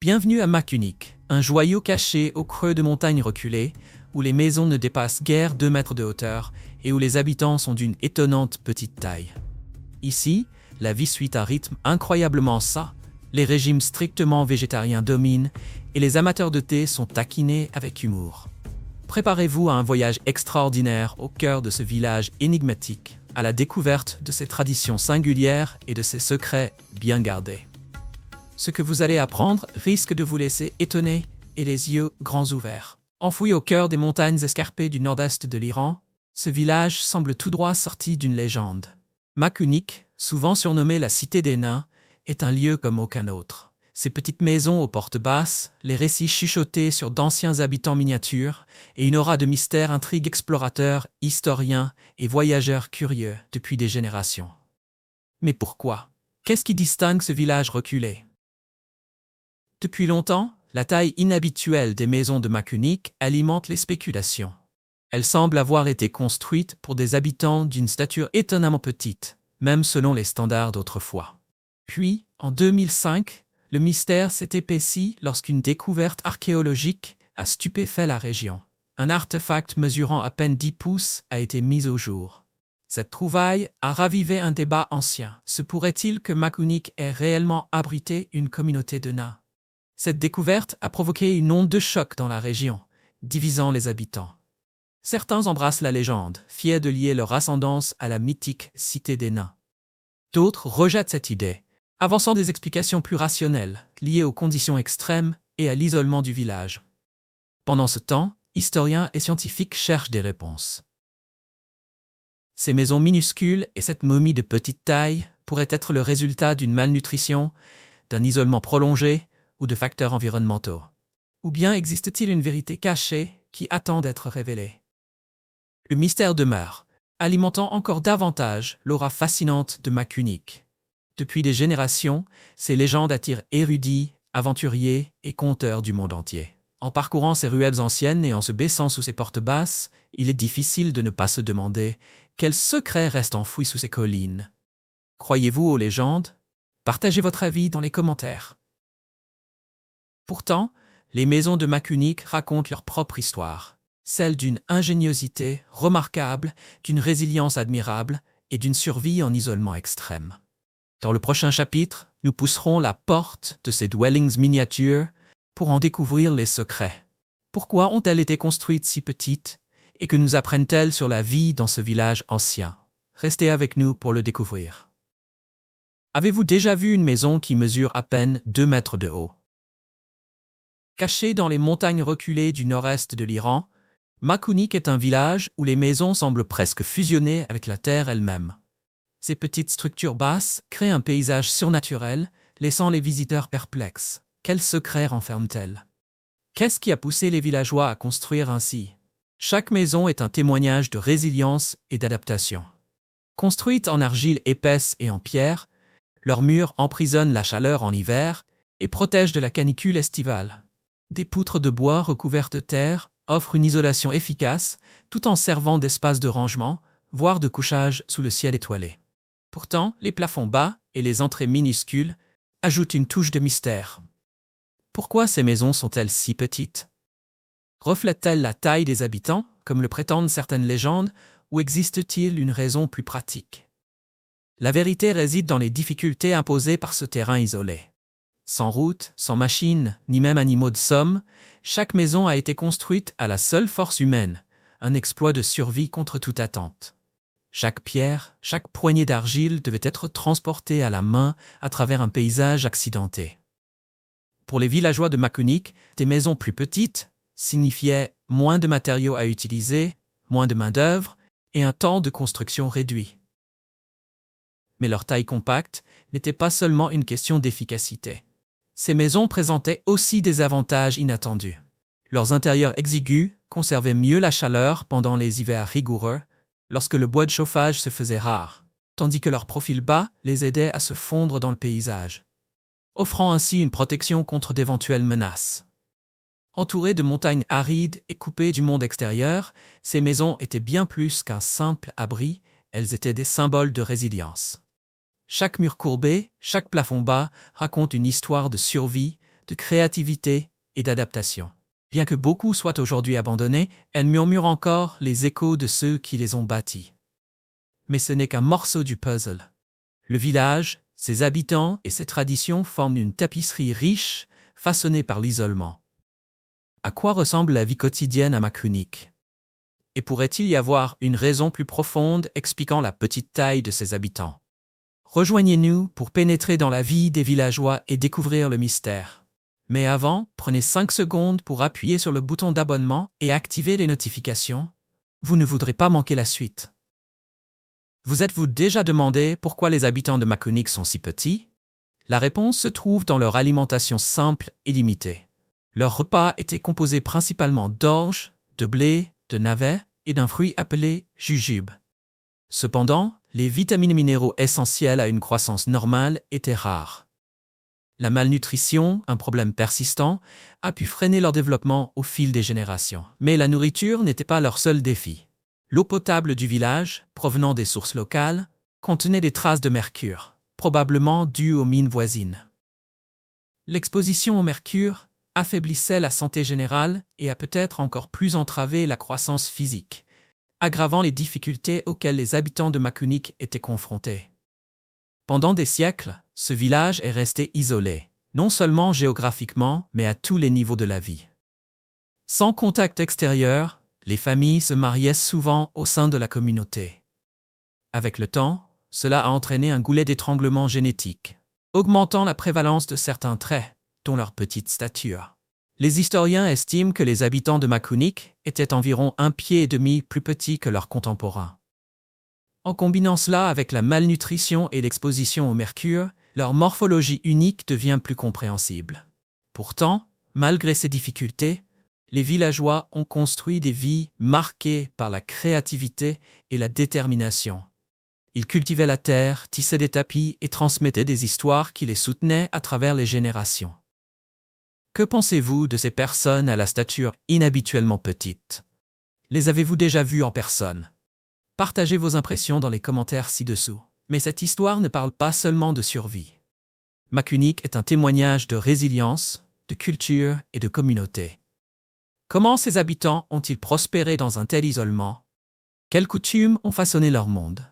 Bienvenue à Makunique, un joyau caché au creux de montagnes reculées, où les maisons ne dépassent guère 2 mètres de hauteur et où les habitants sont d'une étonnante petite taille. Ici, la vie suit un rythme incroyablement sain, les régimes strictement végétariens dominent et les amateurs de thé sont taquinés avec humour. Préparez-vous à un voyage extraordinaire au cœur de ce village énigmatique, à la découverte de ses traditions singulières et de ses secrets bien gardés. Ce que vous allez apprendre risque de vous laisser étonné et les yeux grands ouverts. Enfoui au cœur des montagnes escarpées du nord-est de l'Iran, ce village semble tout droit sorti d'une légende. Makunique, souvent surnommée la cité des nains, est un lieu comme aucun autre. Ses petites maisons aux portes basses, les récits chuchotés sur d'anciens habitants miniatures et une aura de mystère intrigue explorateurs, historiens et voyageurs curieux depuis des générations. Mais pourquoi? Qu'est-ce qui distingue ce village reculé? Depuis longtemps, la taille inhabituelle des maisons de Makunique alimente les spéculations. Elles semblent avoir été construites pour des habitants d'une stature étonnamment petite, même selon les standards d'autrefois. Puis, en 2005, le mystère s'est épaissi lorsqu'une découverte archéologique a stupéfait la région. Un artefact mesurant à peine 10 pouces a été mis au jour. Cette trouvaille a ravivé un débat ancien. Se pourrait-il que Makunique ait réellement abrité une communauté de nains? Cette découverte a provoqué une onde de choc dans la région, divisant les habitants. Certains embrassent la légende, fiers de lier leur ascendance à la mythique cité des nains. D'autres rejettent cette idée, avançant des explications plus rationnelles, liées aux conditions extrêmes et à l'isolement du village. Pendant ce temps, historiens et scientifiques cherchent des réponses. Ces maisons minuscules et cette momie de petite taille pourraient être le résultat d'une malnutrition, d'un isolement prolongé, ou de facteurs environnementaux? Ou bien existe-t-il une vérité cachée qui attend d'être révélée? Le mystère demeure, alimentant encore davantage l'aura fascinante de Makunique. Depuis des générations, ces légendes attirent érudits, aventuriers et conteurs du monde entier. En parcourant ces ruelles anciennes et en se baissant sous ces portes basses, il est difficile de ne pas se demander quels secrets restent enfouis sous ces collines. Croyez-vous aux légendes? Partagez votre avis dans les commentaires. Pourtant, les maisons de Makunique racontent leur propre histoire, celle d'une ingéniosité remarquable, d'une résilience admirable et d'une survie en isolement extrême. Dans le prochain chapitre, nous pousserons la porte de ces dwellings miniatures pour en découvrir les secrets. Pourquoi ont-elles été construites si petites et que nous apprennent-elles sur la vie dans ce village ancien? Restez avec nous pour le découvrir. Avez-vous déjà vu une maison qui mesure à peine 2 mètres de haut? Caché dans les montagnes reculées du nord-est de l'Iran, Makunique est un village où les maisons semblent presque fusionner avec la terre elle-même. Ces petites structures basses créent un paysage surnaturel, laissant les visiteurs perplexes. Quels secrets renferment-elles? Qu'est-ce qui a poussé les villageois à construire ainsi? Chaque maison est un témoignage de résilience et d'adaptation. Construites en argile épaisse et en pierre, leurs murs emprisonnent la chaleur en hiver et protègent de la canicule estivale. Des poutres de bois recouvertes de terre offrent une isolation efficace tout en servant d'espace de rangement, voire de couchage sous le ciel étoilé. Pourtant, les plafonds bas et les entrées minuscules ajoutent une touche de mystère. Pourquoi ces maisons sont-elles si petites? Reflètent-elles la taille des habitants, comme le prétendent certaines légendes, ou existe-t-il une raison plus pratique? La vérité réside dans les difficultés imposées par ce terrain isolé. Sans route, sans machines, ni même animaux de somme, chaque maison a été construite à la seule force humaine, un exploit de survie contre toute attente. Chaque pierre, chaque poignée d'argile devait être transportée à la main à travers un paysage accidenté. Pour les villageois de Makunique, des maisons plus petites signifiaient moins de matériaux à utiliser, moins de main-d'œuvre et un temps de construction réduit. Mais leur taille compacte n'était pas seulement une question d'efficacité. Ces maisons présentaient aussi des avantages inattendus. Leurs intérieurs exigus conservaient mieux la chaleur pendant les hivers rigoureux, lorsque le bois de chauffage se faisait rare, tandis que leur profil bas les aidait à se fondre dans le paysage, offrant ainsi une protection contre d'éventuelles menaces. Entourées de montagnes arides et coupées du monde extérieur, ces maisons étaient bien plus qu'un simple abri, elles étaient des symboles de résilience. Chaque mur courbé, chaque plafond bas raconte une histoire de survie, de créativité et d'adaptation. Bien que beaucoup soient aujourd'hui abandonnés, elles murmurent encore les échos de ceux qui les ont bâtis. Mais ce n'est qu'un morceau du puzzle. Le village, ses habitants et ses traditions forment une tapisserie riche, façonnée par l'isolement. À quoi ressemble la vie quotidienne à Makunique? Et pourrait-il y avoir une raison plus profonde expliquant la petite taille de ses habitants? Rejoignez-nous pour pénétrer dans la vie des villageois et découvrir le mystère. Mais avant, prenez 5 secondes pour appuyer sur le bouton d'abonnement et activer les notifications. Vous ne voudrez pas manquer la suite. Vous êtes-vous déjà demandé pourquoi les habitants de Makunique sont si petits? La réponse se trouve dans leur alimentation simple et limitée. Leurs repas étaient composés principalement d'orge, de blé, de navets et d'un fruit appelé jujube. Cependant, les vitamines et minéraux essentiels à une croissance normale étaient rares. La malnutrition, un problème persistant, a pu freiner leur développement au fil des générations. Mais la nourriture n'était pas leur seul défi. L'eau potable du village, provenant des sources locales, contenait des traces de mercure, probablement dues aux mines voisines. L'exposition au mercure affaiblissait la santé générale et a peut-être encore plus entravé la croissance physique, aggravant les difficultés auxquelles les habitants de Makunique étaient confrontés. Pendant des siècles, ce village est resté isolé, non seulement géographiquement, mais à tous les niveaux de la vie. Sans contact extérieur, les familles se mariaient souvent au sein de la communauté. Avec le temps, cela a entraîné un goulet d'étranglement génétique, augmentant la prévalence de certains traits, dont leur petite stature. Les historiens estiment que les habitants de Makunique étaient environ 1,5 pied plus petits que leurs contemporains. En combinant cela avec la malnutrition et l'exposition au mercure, leur morphologie unique devient plus compréhensible. Pourtant, malgré ces difficultés, les villageois ont construit des vies marquées par la créativité et la détermination. Ils cultivaient la terre, tissaient des tapis et transmettaient des histoires qui les soutenaient à travers les générations. Que pensez-vous de ces personnes à la stature inhabituellement petite? Les avez-vous déjà vues en personne? Partagez vos impressions dans les commentaires ci-dessous. Mais cette histoire ne parle pas seulement de survie. Makunique est un témoignage de résilience, de culture et de communauté. Comment ces habitants ont-ils prospéré dans un tel isolement? Quelles coutumes ont façonné leur monde?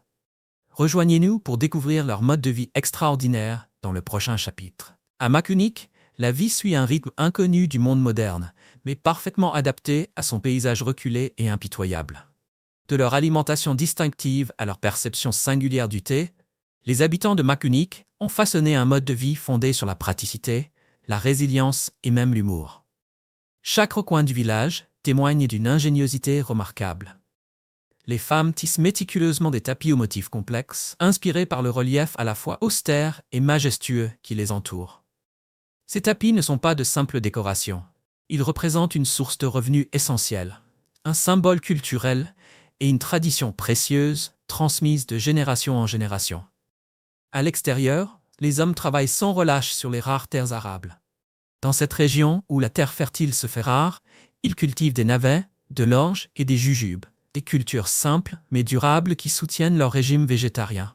Rejoignez-nous pour découvrir leur mode de vie extraordinaire dans le prochain chapitre. À Makunique, la vie suit un rythme inconnu du monde moderne, mais parfaitement adapté à son paysage reculé et impitoyable. De leur alimentation distinctive à leur perception singulière du thé, les habitants de Makunique ont façonné un mode de vie fondé sur la praticité, la résilience et même l'humour. Chaque recoin du village témoigne d'une ingéniosité remarquable. Les femmes tissent méticuleusement des tapis aux motifs complexes, inspirés par le relief à la fois austère et majestueux qui les entoure. Ces tapis ne sont pas de simples décorations. Ils représentent une source de revenus essentielle, un symbole culturel et une tradition précieuse transmise de génération en génération. À l'extérieur, les hommes travaillent sans relâche sur les rares terres arables. Dans cette région où la terre fertile se fait rare, ils cultivent des navets, de l'orge et des jujubes, des cultures simples mais durables qui soutiennent leur régime végétarien.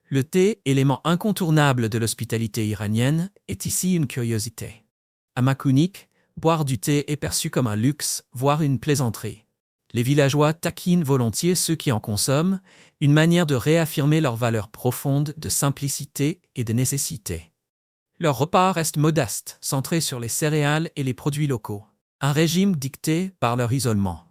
Le thé, élément incontournable de l'hospitalité iranienne, est ici une curiosité. À Makunique, boire du thé est perçu comme un luxe, voire une plaisanterie. Les villageois taquinent volontiers ceux qui en consomment, une manière de réaffirmer leurs valeurs profondes de simplicité et de nécessité. Leurs repas restent modestes, centrés sur les céréales et les produits locaux, un régime dicté par leur isolement.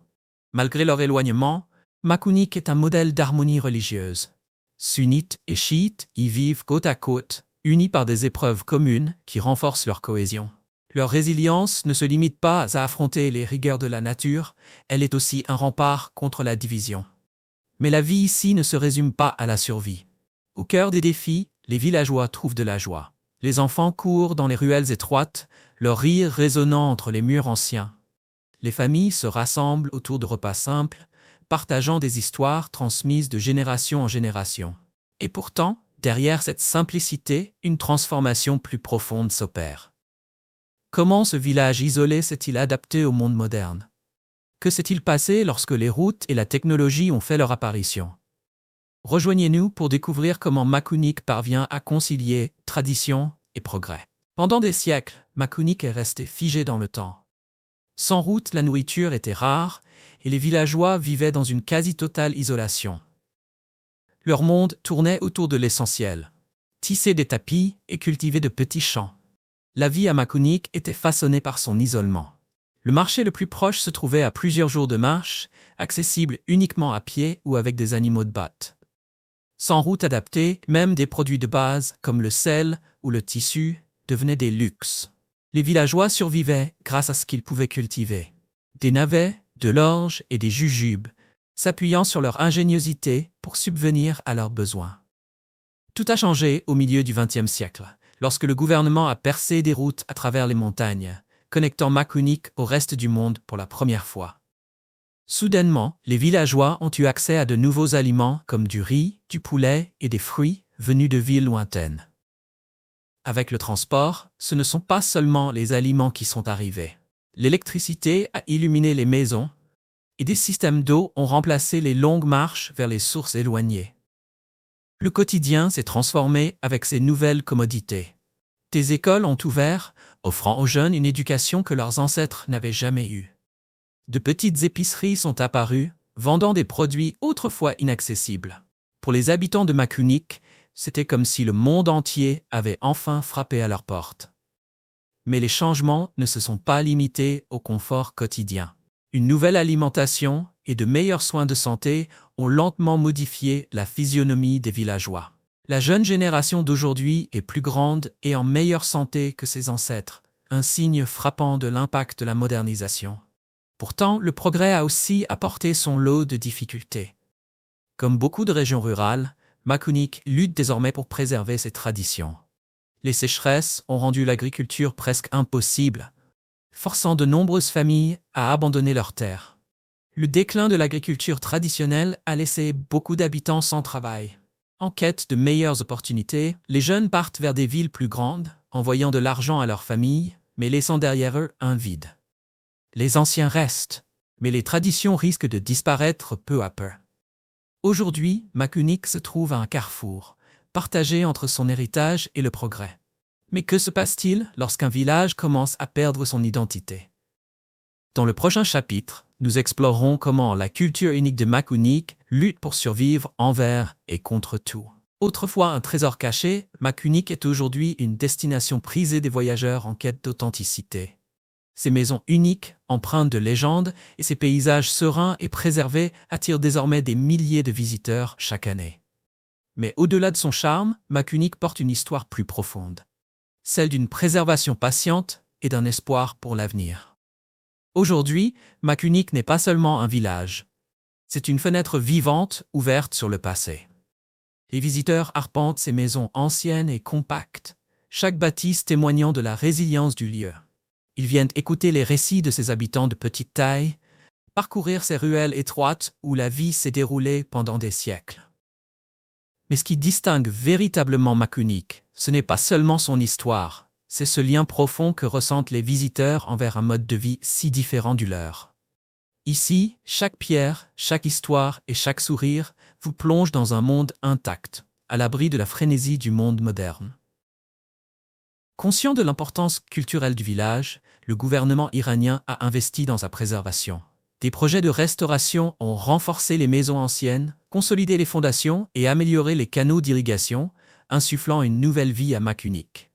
Malgré leur éloignement, Makunique est un modèle d'harmonie religieuse. Sunnites et chiites y vivent côte à côte, unis par des épreuves communes qui renforcent leur cohésion. Leur résilience ne se limite pas à affronter les rigueurs de la nature, elle est aussi un rempart contre la division. Mais la vie ici ne se résume pas à la survie. Au cœur des défis, les villageois trouvent de la joie. Les enfants courent dans les ruelles étroites, leur rire résonnant entre les murs anciens. Les familles se rassemblent autour de repas simples, partageant des histoires transmises de génération en génération. Et pourtant, derrière cette simplicité, une transformation plus profonde s'opère. Comment ce village isolé s'est-il adapté au monde moderne? Que s'est-il passé lorsque les routes et la technologie ont fait leur apparition? Rejoignez-nous pour découvrir comment Makunique parvient à concilier tradition et progrès. Pendant des siècles, Makunique est resté figé dans le temps. Sans route, la nourriture était rare et les villageois vivaient dans une quasi-totale isolation. Leur monde tournait autour de l'essentiel: tisser des tapis et cultiver de petits champs. La vie à Makunique était façonnée par son isolement. Le marché le plus proche se trouvait à plusieurs jours de marche, accessible uniquement à pied ou avec des animaux de botte. Sans route adaptée, même des produits de base comme le sel ou le tissu devenaient des luxes. Les villageois survivaient grâce à ce qu'ils pouvaient cultiver: des navets, de l'orge et des jujubes, s'appuyant sur leur ingéniosité pour subvenir à leurs besoins. Tout a changé au milieu du XXe siècle, lorsque le gouvernement a percé des routes à travers les montagnes, connectant Makunique au reste du monde pour la première fois. Soudainement, les villageois ont eu accès à de nouveaux aliments comme du riz, du poulet et des fruits venus de villes lointaines. Avec le transport, ce ne sont pas seulement les aliments qui sont arrivés. L'électricité a illuminé les maisons et des systèmes d'eau ont remplacé les longues marches vers les sources éloignées. Le quotidien s'est transformé avec ces nouvelles commodités. Des écoles ont ouvert, offrant aux jeunes une éducation que leurs ancêtres n'avaient jamais eue. De petites épiceries sont apparues, vendant des produits autrefois inaccessibles. Pour les habitants de Makunique, c'était comme si le monde entier avait enfin frappé à leur porte. Mais les changements ne se sont pas limités au confort quotidien. Une nouvelle alimentation et de meilleurs soins de santé ont lentement modifié la physionomie des villageois. La jeune génération d'aujourd'hui est plus grande et en meilleure santé que ses ancêtres, un signe frappant de l'impact de la modernisation. Pourtant, le progrès a aussi apporté son lot de difficultés. Comme beaucoup de régions rurales, Makunique lutte désormais pour préserver ses traditions. Les sécheresses ont rendu l'agriculture presque impossible, forçant de nombreuses familles à abandonner leurs terres. Le déclin de l'agriculture traditionnelle a laissé beaucoup d'habitants sans travail. En quête de meilleures opportunités, les jeunes partent vers des villes plus grandes, envoyant de l'argent à leurs familles, mais laissant derrière eux un vide. Les anciens restent, mais les traditions risquent de disparaître peu à peu. Aujourd'hui, Makunique se trouve à un carrefour, partagé entre son héritage et le progrès. Mais que se passe-t-il lorsqu'un village commence à perdre son identité? Dans le prochain chapitre, nous explorerons comment la culture unique de Makunique lutte pour survivre envers et contre tout. Autrefois un trésor caché, Makunique est aujourd'hui une destination prisée des voyageurs en quête d'authenticité. Ces maisons uniques, empreintes de légendes, et ces paysages sereins et préservés attirent désormais des milliers de visiteurs chaque année. Mais au-delà de son charme, Makunique porte une histoire plus profonde. Celle d'une préservation patiente et d'un espoir pour l'avenir. Aujourd'hui, Makunique n'est pas seulement un village. C'est une fenêtre vivante ouverte sur le passé. Les visiteurs arpentent ces maisons anciennes et compactes, chaque bâtisse témoignant de la résilience du lieu. Ils viennent écouter les récits de ces habitants de petite taille, parcourir ces ruelles étroites où la vie s'est déroulée pendant des siècles. Mais ce qui distingue véritablement Makunique, ce n'est pas seulement son histoire, c'est ce lien profond que ressentent les visiteurs envers un mode de vie si différent du leur. Ici, chaque pierre, chaque histoire et chaque sourire vous plonge dans un monde intact, à l'abri de la frénésie du monde moderne. Conscient de l'importance culturelle du village, le gouvernement iranien a investi dans sa préservation. Des projets de restauration ont renforcé les maisons anciennes, consolidé les fondations et amélioré les canaux d'irrigation, insufflant une nouvelle vie à Makunique.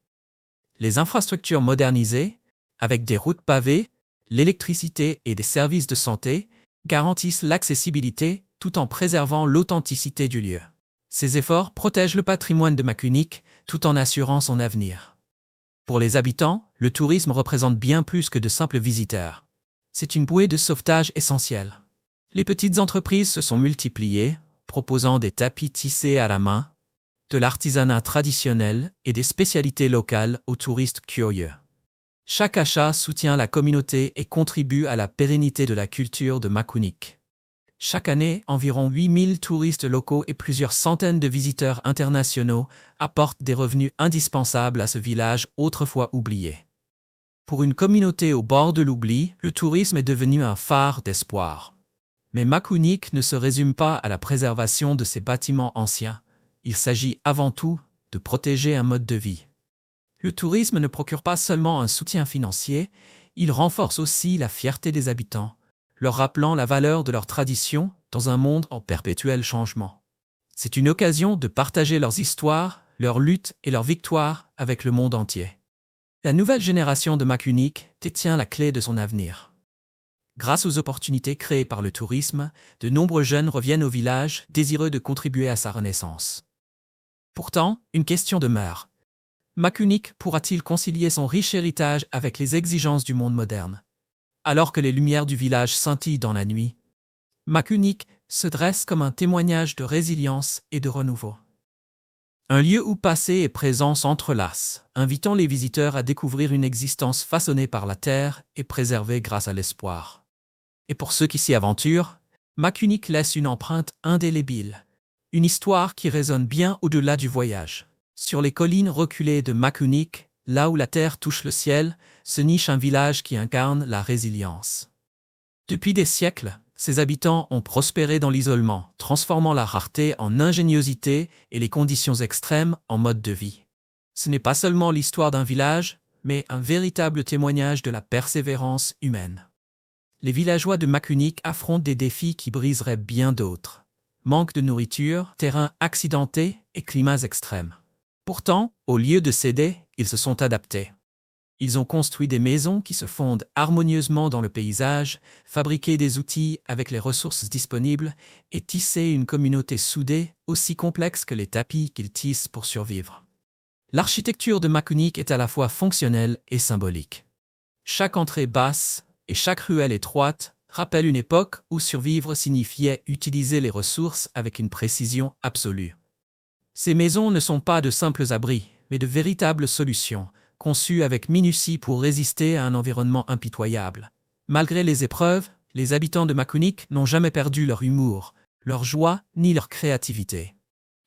Les infrastructures modernisées, avec des routes pavées, l'électricité et des services de santé, garantissent l'accessibilité tout en préservant l'authenticité du lieu. Ces efforts protègent le patrimoine de Makunique tout en assurant son avenir. Pour les habitants, le tourisme représente bien plus que de simples visiteurs. C'est une bouée de sauvetage essentielle. Les petites entreprises se sont multipliées, proposant des tapis tissés à la main, de l'artisanat traditionnel et des spécialités locales aux touristes curieux. Chaque achat soutient la communauté et contribue à la pérennité de la culture de Makunique. Chaque année, environ 8000 touristes locaux et plusieurs centaines de visiteurs internationaux apportent des revenus indispensables à ce village autrefois oublié. Pour une communauté au bord de l'oubli, le tourisme est devenu un phare d'espoir. Mais Makunique ne se résume pas à la préservation de ses bâtiments anciens. Il s'agit avant tout de protéger un mode de vie. Le tourisme ne procure pas seulement un soutien financier, il renforce aussi la fierté des habitants, leur rappelant la valeur de leurs traditions dans un monde en perpétuel changement. C'est une occasion de partager leurs histoires, leurs luttes et leurs victoires avec le monde entier. La nouvelle génération de Makunique détient la clé de son avenir. Grâce aux opportunités créées par le tourisme, de nombreux jeunes reviennent au village désireux de contribuer à sa renaissance. Pourtant, une question demeure. Makunique pourra-t-il concilier son riche héritage avec les exigences du monde moderne? Alors que les lumières du village scintillent dans la nuit, Makunique se dresse comme un témoignage de résilience et de renouveau. Un lieu où passé et présent s'entrelacent, invitant les visiteurs à découvrir une existence façonnée par la terre et préservée grâce à l'espoir. Et pour ceux qui s'y aventurent, Makunique laisse une empreinte indélébile, une histoire qui résonne bien au-delà du voyage. Sur les collines reculées de Makunique, là où la terre touche le ciel, se niche un village qui incarne la résilience. Depuis des siècles, ses habitants ont prospéré dans l'isolement, transformant la rareté en ingéniosité et les conditions extrêmes en mode de vie. Ce n'est pas seulement l'histoire d'un village, mais un véritable témoignage de la persévérance humaine. Les villageois de Makunique affrontent des défis qui briseraient bien d'autres. Manque de nourriture, terrain accidenté et climats extrêmes. Pourtant, au lieu de céder, ils se sont adaptés. Ils ont construit des maisons qui se fondent harmonieusement dans le paysage, fabriqué des outils avec les ressources disponibles et tissé une communauté soudée aussi complexe que les tapis qu'ils tissent pour survivre. L'architecture de Makunique est à la fois fonctionnelle et symbolique. Chaque entrée basse et chaque ruelle étroite rappellent une époque où survivre signifiait utiliser les ressources avec une précision absolue. Ces maisons ne sont pas de simples abris, mais de véritables solutions, conçues avec minutie pour résister à un environnement impitoyable. Malgré les épreuves, les habitants de Makunique n'ont jamais perdu leur humour, leur joie ni leur créativité.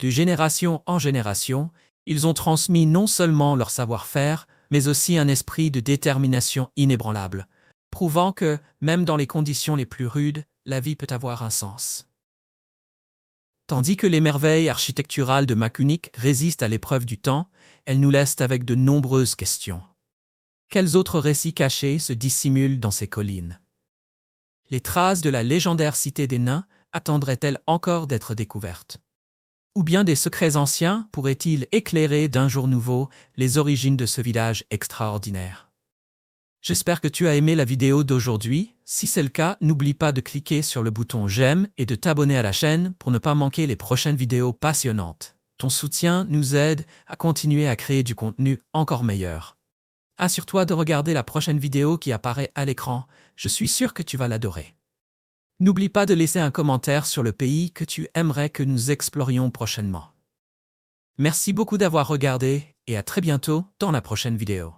De génération en génération, ils ont transmis non seulement leur savoir-faire, mais aussi un esprit de détermination inébranlable, prouvant que, même dans les conditions les plus rudes, la vie peut avoir un sens. Tandis que les merveilles architecturales de Makunique résistent à l'épreuve du temps, elles nous laissent avec de nombreuses questions. Quels autres récits cachés se dissimulent dans ces collines? Les traces de la légendaire cité des nains attendraient-elles encore d'être découvertes? Ou bien des secrets anciens pourraient-ils éclairer d'un jour nouveau les origines de ce village extraordinaire? J'espère que tu as aimé la vidéo d'aujourd'hui. Si c'est le cas, n'oublie pas de cliquer sur le bouton j'aime et de t'abonner à la chaîne pour ne pas manquer les prochaines vidéos passionnantes. Ton soutien nous aide à continuer à créer du contenu encore meilleur. Assure-toi de regarder la prochaine vidéo qui apparaît à l'écran, je suis sûr que tu vas l'adorer. N'oublie pas de laisser un commentaire sur le pays que tu aimerais que nous explorions prochainement. Merci beaucoup d'avoir regardé et à très bientôt dans la prochaine vidéo.